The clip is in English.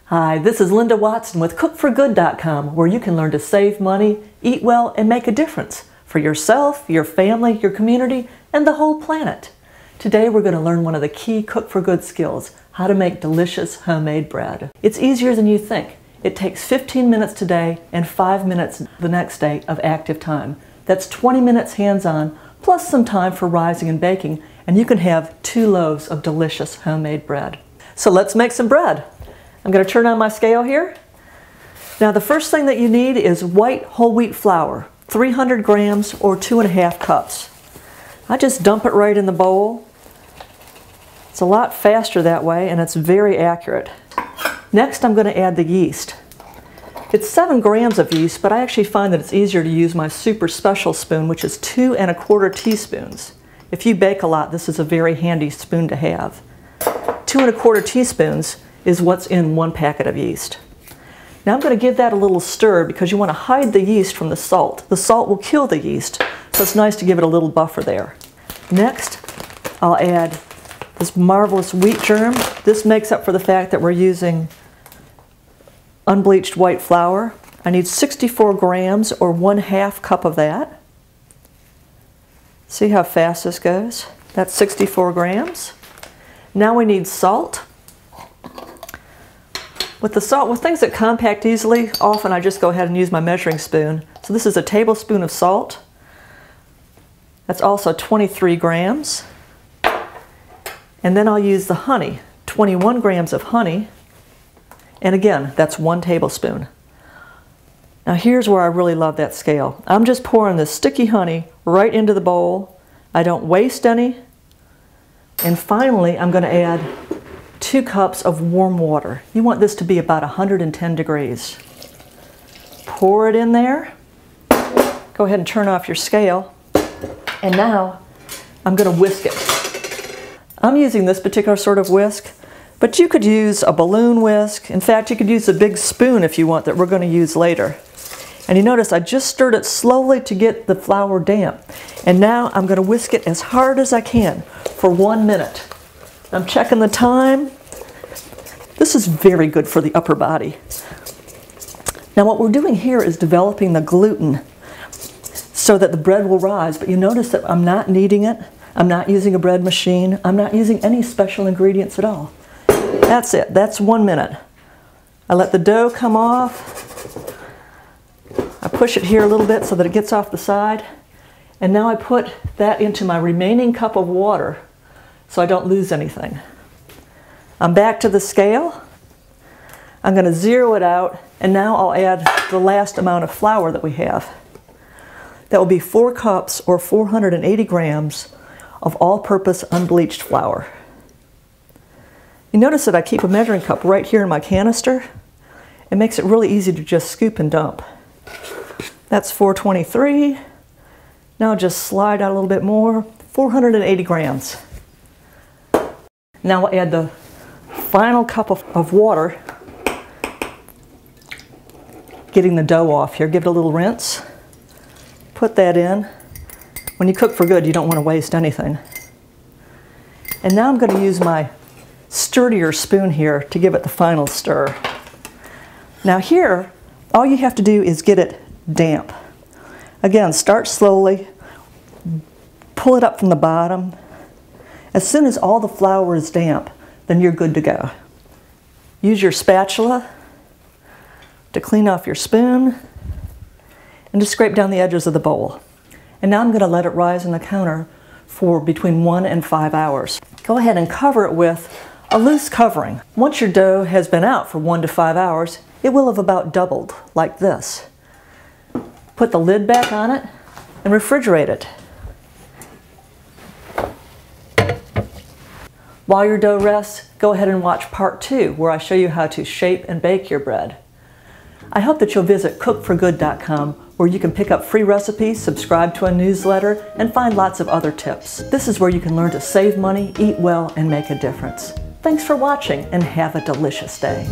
Hi, this is Linda Watson with cookforgood.com, where you can learn to save money, eat well, and make a difference for yourself, your family, your community, and the whole planet. Today we're going to learn one of the key Cook for Good skills, how to make delicious homemade bread. It's easier than you think. It takes 15 minutes today and 5 minutes the next day of active time. That's 20 minutes hands-on, plus some time for rising and baking, and you can have 2 loaves of delicious homemade bread. So let's make some bread. I'm going to turn on my scale here. Now the first thing that you need is white whole wheat flour, 300 grams or 2½ cups. I just dump it right in the bowl. It's a lot faster that way and it's very accurate. Next I'm going to add the yeast. It's 7 grams of yeast, but I actually find that it's easier to use my super special spoon, which is 2¼ teaspoons. If you bake a lot, this is a very handy spoon to have. 2¼ teaspoons is what's in 1 packet of yeast. Now I'm going to give that a little stir because you want to hide the yeast from the salt. The salt will kill the yeast, so it's nice to give it a little buffer there. Next, I'll add this marvelous wheat germ. This makes up for the fact that we're using unbleached white flour. I need 64 grams or 1/2 cup of that. See how fast this goes? That's 64 grams. Now we need salt. With the salt, with things that compact easily, often I just go ahead and use my measuring spoon. So this is a tablespoon of salt. That's also 23 grams. And then I'll use the honey, 21 grams of honey. And again, that's 1 tablespoon. Now here's where I really love that scale. I'm just pouring this sticky honey right into the bowl. I don't waste any. And finally, I'm going to add 2 cups of warm water. You want this to be about 110 degrees. Pour it in there. Go ahead and turn off your scale. And now I'm going to whisk it. I'm using this particular sort of whisk, but you could use a balloon whisk. In fact, you could use a big spoon if you want that we're going to use later. And you notice I just stirred it slowly to get the flour damp. And now I'm going to whisk it as hard as I can for 1 minute. I'm checking the time. This is very good for the upper body. Now what we're doing here is developing the gluten so that the bread will rise, but you notice that I'm not kneading it. I'm not using a bread machine. I'm not using any special ingredients at all. That's it. That's 1 minute. I let the dough come off. I push it here a little bit so that it gets off the side. And now I put that into my remaining cup of water so I don't lose anything. I'm back to the scale. I'm going to zero it out, and now I'll add the last amount of flour that we have. That will be 4 cups or 480 grams of all-purpose unbleached flour. You notice that I keep a measuring cup right here in my canister. It makes it really easy to just scoop and dump. That's 423. Now just slide out a little bit more, 480 grams. Now we'll add the final cup of water, getting the dough off here. Give it a little rinse. Put that in. When you cook for good, you don't want to waste anything. And now I'm going to use my sturdier spoon here to give it the final stir. Now here, all you have to do is get it damp. Again, start slowly, pull it up from the bottom. As soon as all the flour is damp, then you're good to go. Use your spatula to clean off your spoon and just scrape down the edges of the bowl. And now I'm going to let it rise on the counter for between 1 and 5 hours. Go ahead and cover it with a loose covering. Once your dough has been out for 1 to 5 hours, it will have about doubled, like this. Put the lid back on it and refrigerate it. While your dough rests, go ahead and watch part 2, where I show you how to shape and bake your bread. I hope that you'll visit cookforgood.com, where you can pick up free recipes, subscribe to a newsletter, and find lots of other tips. This is where you can learn to save money, eat well, and make a difference. Thanks for watching, and have a delicious day.